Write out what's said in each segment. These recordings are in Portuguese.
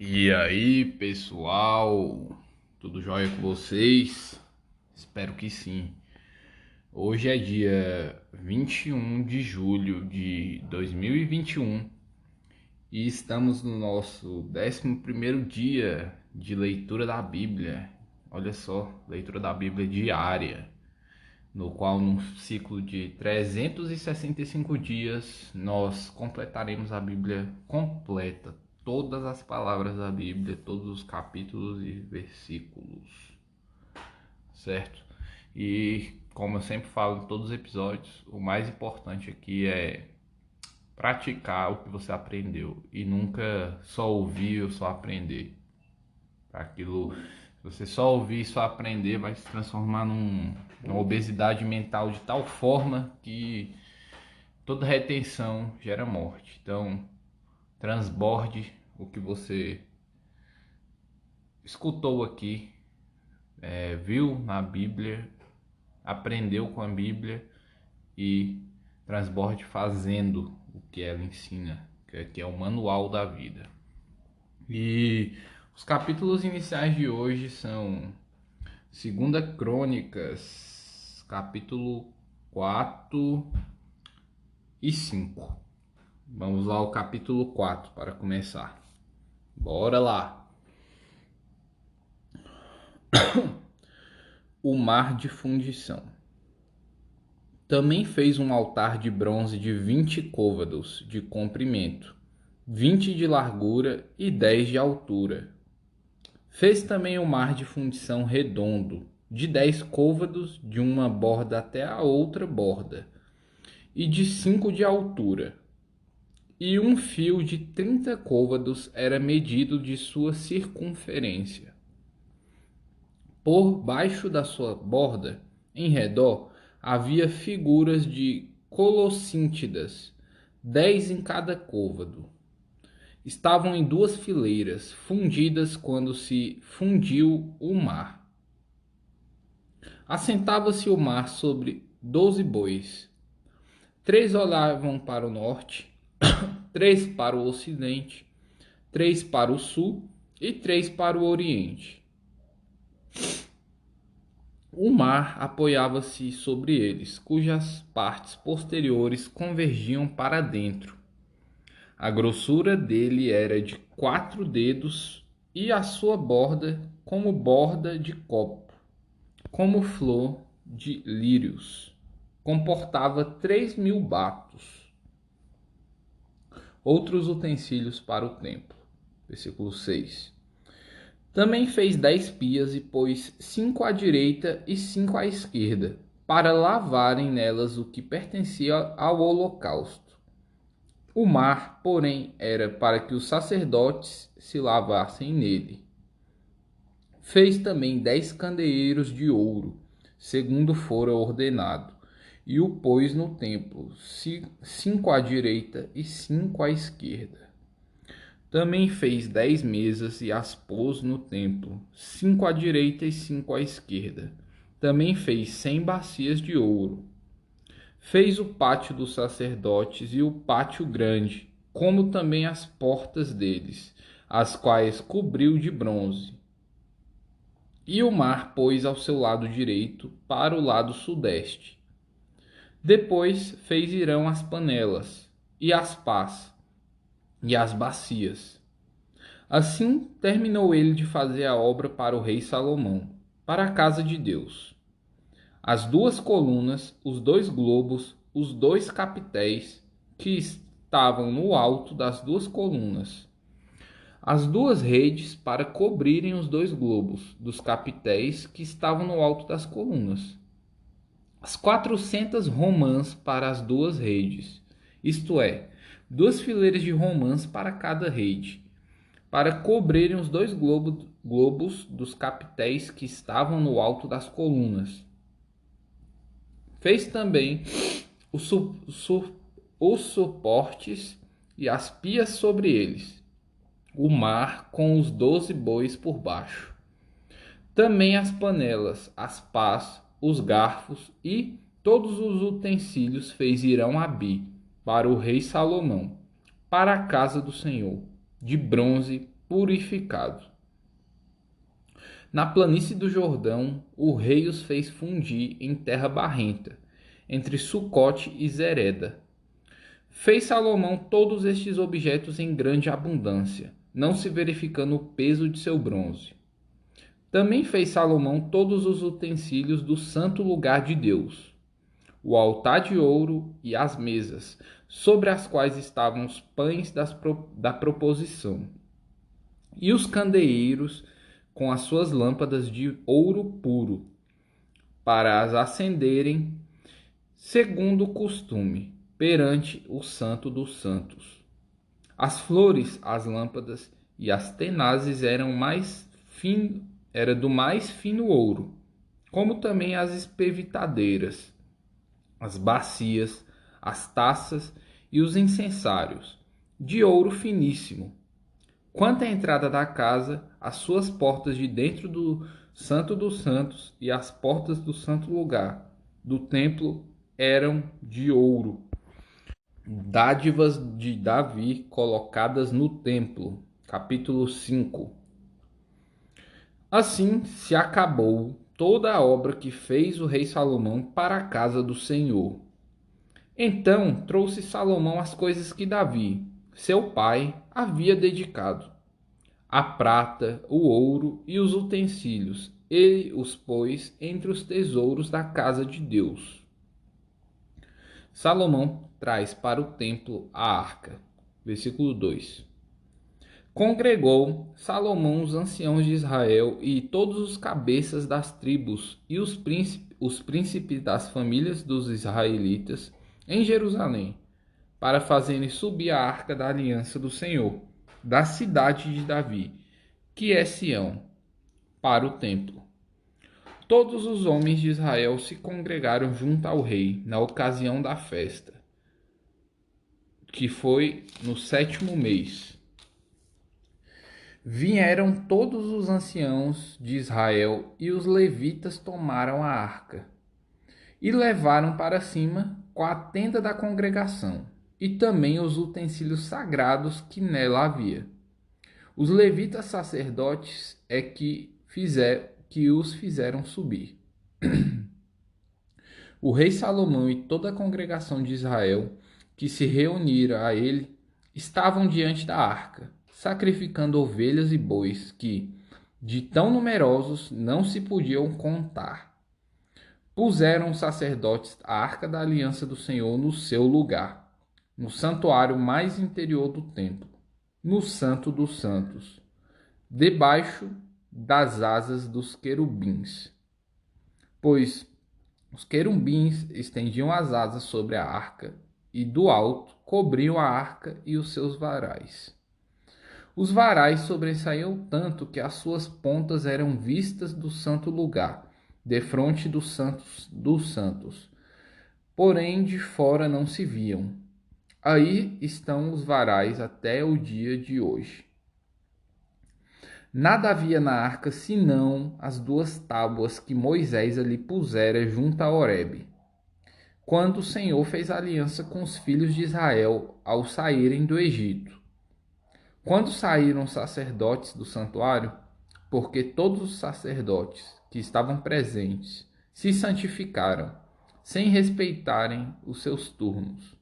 E aí, pessoal? Tudo jóia com vocês? Espero que sim. Hoje é dia 21 de julho de 2021 e estamos no nosso 11º dia de leitura da Bíblia. Olha só, leitura da Bíblia diária, no qual num ciclo de 365 dias nós completaremos a Bíblia completa, todas as palavras da Bíblia, todos os capítulos e versículos, certo? E como eu sempre falo em todos os episódios, o mais importante aqui é praticar o que você aprendeu e nunca só ouvir ou só aprender. Aquilo, se você só ouvir e só aprender, vai se transformar numa obesidade mental de tal forma que toda retenção gera morte. Então, transborde o que você escutou aqui, viu na Bíblia, aprendeu com a Bíblia e transborde fazendo o que ela ensina, que é o manual da vida. E os capítulos iniciais de hoje são 2 Crônicas, capítulo 4 e 5. Vamos lá ao capítulo 4 para começar. Bora lá! O mar de fundição. Também fez um altar de bronze de 20 côvados de comprimento, 20 de largura e 10 de altura. Fez também o mar de fundição redondo, de 10 côvados de uma borda até a outra borda, e de 5 de altura. E um fio de 30 côvados era medido de sua circunferência. Por baixo da sua borda, em redor, havia figuras de colossíntidas, 10 em cada côvado. Estavam em 2 fileiras, fundidas quando se fundiu o mar. Assentava-se o mar sobre 12 bois. 3 olhavam para o norte, 3 para o ocidente, 3 para o sul e 3 para o oriente. O mar apoiava-se sobre eles, cujas partes posteriores convergiam para dentro. A grossura dele era de 4 dedos e a sua borda como borda de copo, como flor de lírios. Comportava 3.000 batos. Outros utensílios para o templo. Versículo 6. Também fez 10 pias e pôs 5 à direita e 5 à esquerda, para lavarem nelas o que pertencia ao holocausto. O mar, porém, era para que os sacerdotes se lavassem nele. Fez também 10 candeeiros de ouro, segundo fora ordenado, e o pôs no templo, 5 à direita e 5 à esquerda. Também fez 10 mesas e as pôs no templo, 5 à direita e 5 à esquerda. Também fez 100 bacias de ouro. Fez o pátio dos sacerdotes e o pátio grande, como também as portas deles, as quais cobriu de bronze. E o mar pôs ao seu lado direito, para o lado sudeste. Depois fez Irão as panelas, e as pás, e as bacias. Assim terminou ele de fazer a obra para o rei Salomão, para a casa de Deus. As 2 colunas, os 2 globos, os 2 capitéis que estavam no alto das 2 colunas. As 2 redes para cobrirem os 2 globos dos capitéis que estavam no alto das colunas. As 400 romãs para as 2 redes, isto é, 2 fileiras de romãs para cada rede, para cobrirem os 2 globos dos capitéis que estavam no alto das colunas. Fez também os suportes e as pias sobre eles, o mar com os 12 bois por baixo. Também as panelas, as pás, os garfos e todos os utensílios fez Irão Abi para o rei Salomão, para a casa do Senhor, de bronze purificado. Na planície do Jordão, o rei os fez fundir em terra barrenta, entre Sucote e Zereda. Fez Salomão todos estes objetos em grande abundância, não se verificando o peso de seu bronze. Também fez Salomão todos os utensílios do santo lugar de Deus, o altar de ouro e as mesas, sobre as quais estavam os pães da proposição, e os candeeiros com as suas lâmpadas de ouro puro, para as acenderem, segundo o costume, perante o Santo dos Santos. As flores, as lâmpadas e as tenazes era do mais fino ouro, como também as espevitadeiras, as bacias, as taças e os incensários, de ouro finíssimo. Quanto à entrada da casa, as suas portas de dentro do Santo dos Santos e as portas do santo lugar do templo eram de ouro. Dádivas de Davi colocadas no templo. Capítulo 5. Assim se acabou toda a obra que fez o rei Salomão para a casa do Senhor. Então trouxe Salomão as coisas que Davi, seu pai, havia dedicado: a prata, o ouro e os utensílios. Ele os pôs entre os tesouros da casa de Deus. Salomão traz para o templo a arca. Versículo 2. Congregou Salomão os anciãos de Israel e todos os cabeças das tribos e os príncipes das famílias dos israelitas em Jerusalém, para fazerem subir a arca da aliança do Senhor, da cidade de Davi, que é Sião, para o templo. Todos os homens de Israel se congregaram junto ao rei na ocasião da festa, que foi no 7º mês. Vieram todos os anciãos de Israel e os levitas tomaram a arca e levaram para cima com a tenda da congregação e também os utensílios sagrados que nela havia. Os levitas sacerdotes é que os fizeram subir. O rei Salomão e toda a congregação de Israel que se reuniram a ele estavam diante da arca, sacrificando ovelhas e bois que, de tão numerosos, não se podiam contar. Puseram os sacerdotes a arca da aliança do Senhor no seu lugar, no santuário mais interior do templo, no Santo dos Santos, debaixo das asas dos querubins. Pois os querubins estendiam as asas sobre a arca e do alto cobriam a arca e os seus varais. Os varais sobressaíam tanto que as suas pontas eram vistas do santo lugar, defronte dos santos dos santos. Porém, de fora não se viam. Aí estão os varais até o dia de hoje. Nada havia na arca senão as 2 tábuas que Moisés ali pusera junto a Horebe, quando o Senhor fez aliança com os filhos de Israel ao saírem do Egito. Quando saíram os sacerdotes do santuário, porque todos os sacerdotes que estavam presentes se santificaram, sem respeitarem os seus turnos.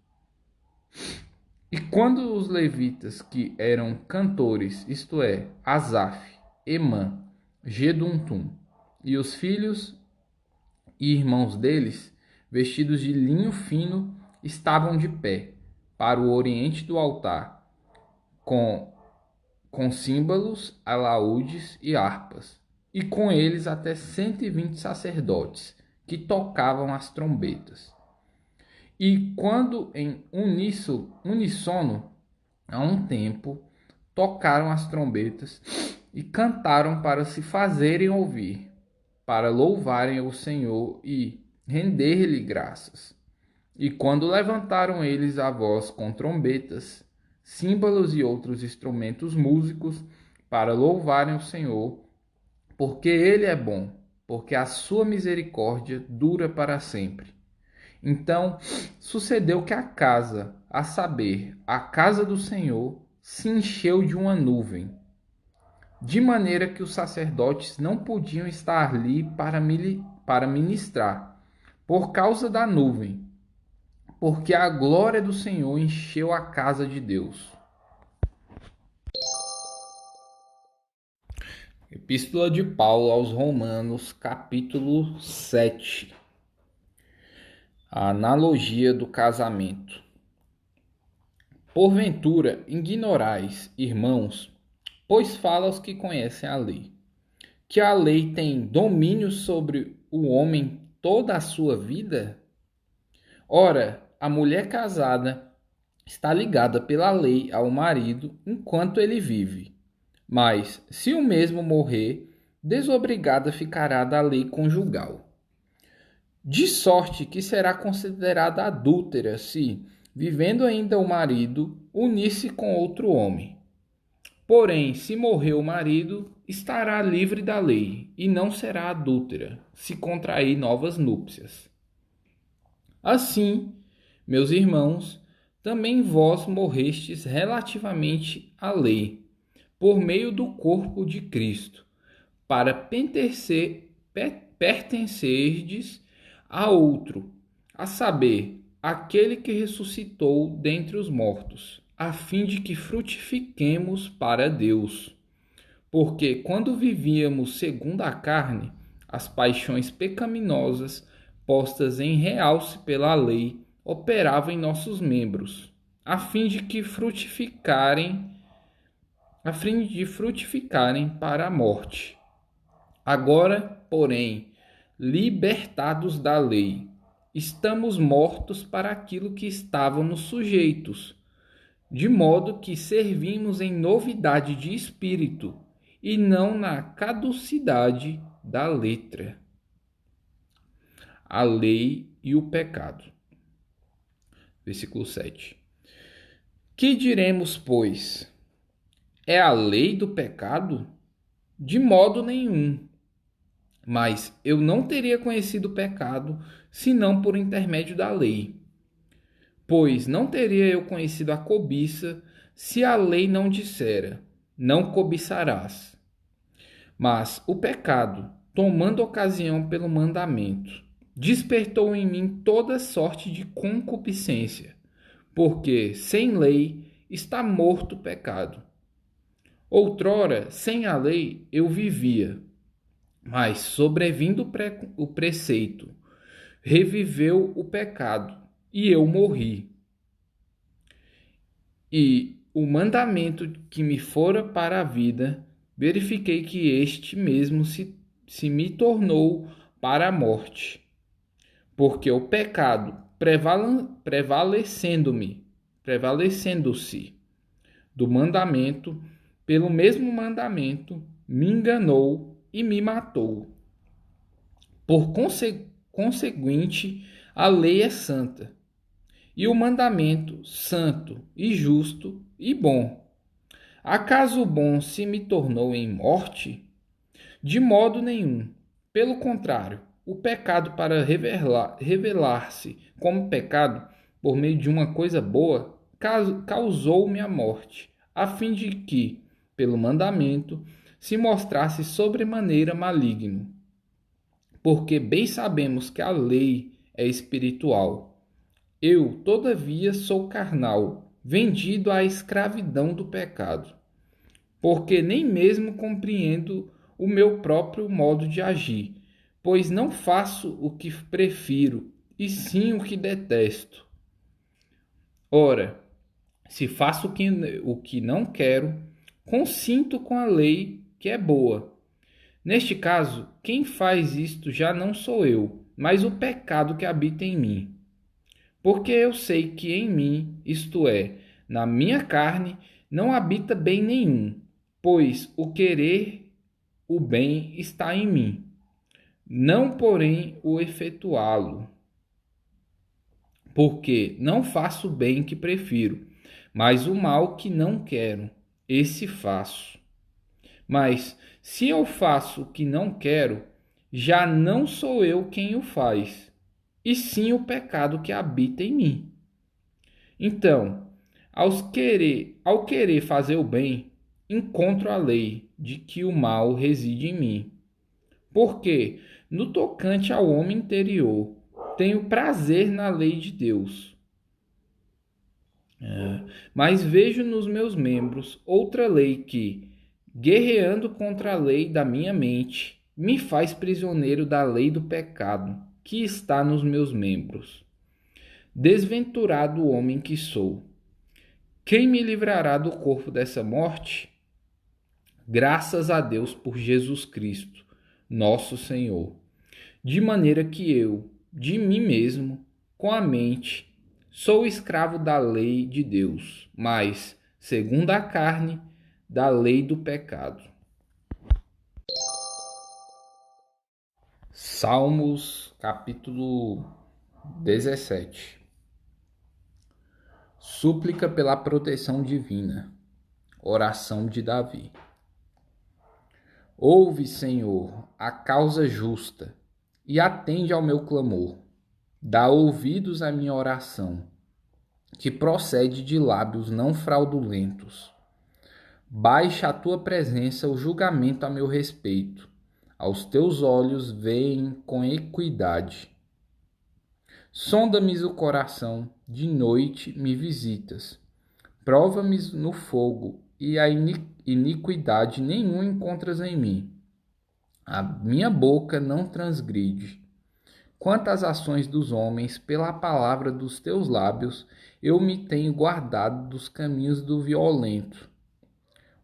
E quando os levitas, que eram cantores, isto é, Asaf, Emã, Geduntum, e os filhos e irmãos deles, vestidos de linho fino, estavam de pé, para o oriente do altar, com símbolos, alaúdes e harpas, e com eles até 120 sacerdotes, que tocavam as trombetas. E quando em uníssono, a um tempo, tocaram as trombetas e cantaram para se fazerem ouvir, para louvarem o Senhor e render-lhe graças. E quando levantaram eles a voz com trombetas, símbolos e outros instrumentos músicos, para louvarem o Senhor, porque ele é bom, porque a sua misericórdia dura para sempre. Então sucedeu que a casa, a saber, a casa do Senhor, se encheu de uma nuvem, de maneira que os sacerdotes não podiam estar ali para ministrar, por causa da nuvem, porque a glória do Senhor encheu a casa de Deus. Epístola de Paulo aos Romanos, capítulo 7. A analogia do casamento. Porventura, ignorais, irmãos, pois fala aos que conhecem a lei, que a lei tem domínio sobre o homem toda a sua vida? Ora, a mulher casada está ligada pela lei ao marido enquanto ele vive. Mas, se o mesmo morrer, desobrigada ficará da lei conjugal. De sorte que será considerada adúltera se, vivendo ainda o marido, unir-se com outro homem. Porém, se morrer o marido, estará livre da lei e não será adúltera, se contrair novas núpcias. Assim, meus irmãos, também vós morrestes relativamente à lei, por meio do corpo de Cristo, para pertencerdes a outro, a saber, aquele que ressuscitou dentre os mortos, a fim de que frutifiquemos para Deus. Porque quando vivíamos segundo a carne, as paixões pecaminosas, postas em realce pela lei, operavam em nossos membros, a fim de frutificarem para a morte. Agora, porém, libertados da lei, estamos mortos para aquilo que estávamos sujeitos, de modo que servimos em novidade de espírito e não na caducidade da letra. A lei e o pecado. Versículo 7. Que diremos, pois? É a lei do pecado? De modo nenhum. Mas eu não teria conhecido o pecado, senão por intermédio da lei. Pois não teria eu conhecido a cobiça, se a lei não dissera, não cobiçarás. Mas o pecado, tomando ocasião pelo mandamento, despertou em mim toda sorte de concupiscência, porque sem lei está morto o pecado. Outrora, sem a lei, eu vivia, mas sobrevindo o preceito, reviveu o pecado, e eu morri. E o mandamento que me fora para a vida, verifiquei que este mesmo se me tornou para a morte. Porque o pecado, prevalecendo-se do mandamento, pelo mesmo mandamento, me enganou e me matou. Por conseguinte, a lei é santa, e o mandamento santo e justo e bom. Acaso o bom se me tornou em morte? De modo nenhum. Pelo contrário, o pecado, para revelar-se como pecado por meio de uma coisa boa, causou-me a morte, a fim de que, pelo mandamento, se mostrasse sobremaneira maligno. Porque bem sabemos que a lei é espiritual. Eu, todavia, sou carnal, vendido à escravidão do pecado. Porque nem mesmo compreendo o meu próprio modo de agir, pois não faço o que prefiro, e sim o que detesto. Ora, se faço o que não quero, consinto com a lei que é boa. Neste caso, quem faz isto já não sou eu, mas o pecado que habita em mim. Porque eu sei que em mim, isto é, na minha carne, não habita bem nenhum, pois o querer o bem está em mim, não porém o efetuá-lo. Porque não faço o bem que prefiro, mas o mal que não quero, esse faço. Mas se eu faço o que não quero, já não sou eu quem o faz, e sim o pecado que habita em mim. Então, ao querer fazer o bem, encontro a lei, de que o mal reside em mim. Porque, no tocante ao homem interior, tenho prazer na lei de Deus. Mas vejo nos meus membros outra lei que, guerreando contra a lei da minha mente, me faz prisioneiro da lei do pecado que está nos meus membros. Desventurado homem que sou! Quem me livrará do corpo dessa morte? Graças a Deus por Jesus Cristo, nosso Senhor. De maneira que eu, de mim mesmo, com a mente, sou escravo da lei de Deus, mas, segundo a carne, da lei do pecado. Salmos, capítulo 17. Súplica pela proteção divina. Oração de Davi. Ouve, Senhor, a causa justa e atende ao meu clamor. Dá ouvidos à minha oração, que procede de lábios não fraudulentos. Baixa à tua presença o julgamento a meu respeito. Aos teus olhos veem com equidade. Sonda-me o coração, de noite me visitas. Prova-me no fogo, e a iniquidade nenhuma encontras em mim. A minha boca não transgride. Quanto às ações dos homens, pela palavra dos teus lábios, eu me tenho guardado dos caminhos do violento.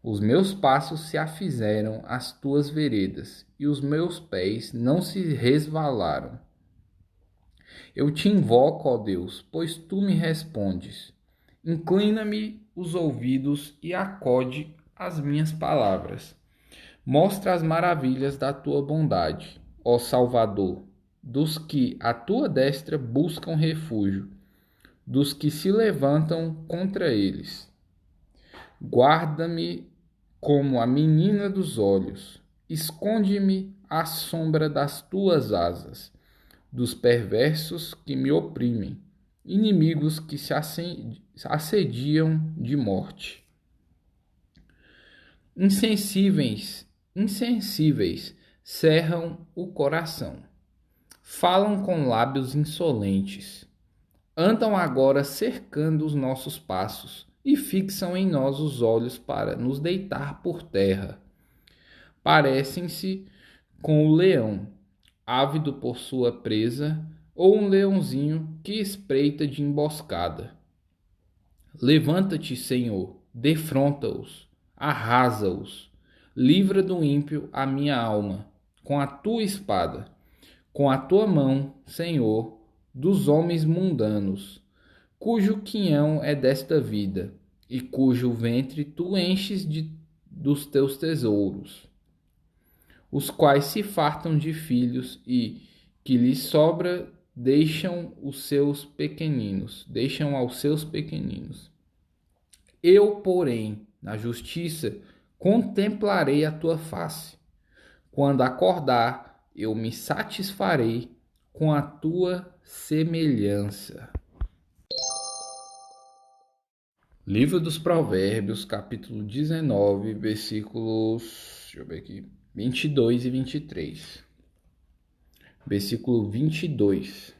Os meus passos se afizeram às tuas veredas, e os meus pés não se resvalaram. Eu te invoco, ó Deus, pois tu me respondes. Inclina-me os ouvidos e acode às minhas palavras. Mostra as maravilhas da tua bondade, ó Salvador, dos que à tua destra buscam refúgio, dos que se levantam contra eles. Guarda-me como a menina dos olhos, esconde-me à sombra das tuas asas, dos perversos que me oprimem, inimigos que se assediam de morte. Insensíveis cerram o coração, falam com lábios insolentes, andam agora cercando os nossos passos e fixam em nós os olhos para nos deitar por terra. Parecem-se com o leão, ávido por sua presa, ou um leãozinho que espreita de emboscada. Levanta-te, Senhor, defronta-os, arrasa-os, livra do ímpio a minha alma, com a tua espada, com a tua mão, Senhor, dos homens mundanos, cujo quinhão é desta vida, e cujo ventre tu enches dos teus tesouros, os quais se fartam de filhos e, que lhes sobra, deixam aos seus pequeninos. Eu, porém, na justiça, contemplarei a tua face. Quando acordar, eu me satisfarei com a tua semelhança. Livro dos Provérbios, capítulo 19, versículos, 22 e 23. Versículo 22.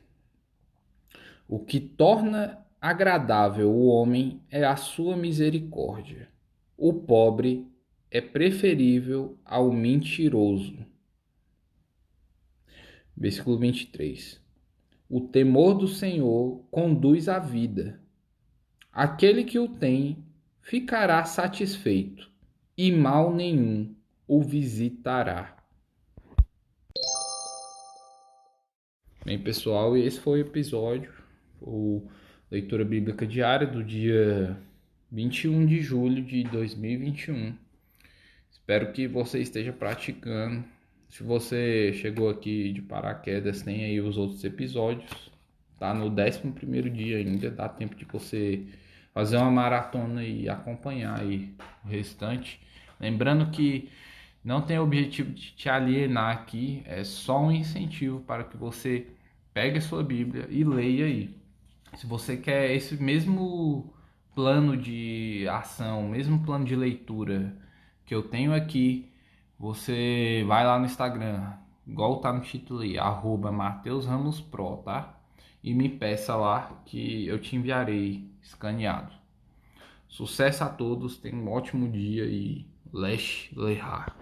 O que torna agradável o homem é a sua misericórdia. O pobre é preferível ao mentiroso. Versículo 23. O temor do Senhor conduz à vida. Aquele que o tem ficará satisfeito, e mal nenhum o visitará. Bem, pessoal, esse foi o episódio, o Leitura Bíblica Diária do dia 21 de julho de 2021. Espero que você esteja praticando. Se você chegou aqui de paraquedas, tem aí os outros episódios. Tá no 11º dia ainda, dá tempo de você fazer uma maratona e acompanhar aí o restante. Lembrando que não tem o objetivo de te alienar aqui, é só um incentivo para que você pegue a sua Bíblia e leia aí. Se você quer esse mesmo plano de ação, mesmo plano de leitura que eu tenho aqui, você vai lá no Instagram, igual tá no título aí, @MatheusRamosPro, tá? E me peça lá que eu te enviarei escaneado. Sucesso a todos, tenham um ótimo dia e Lesh Lehar.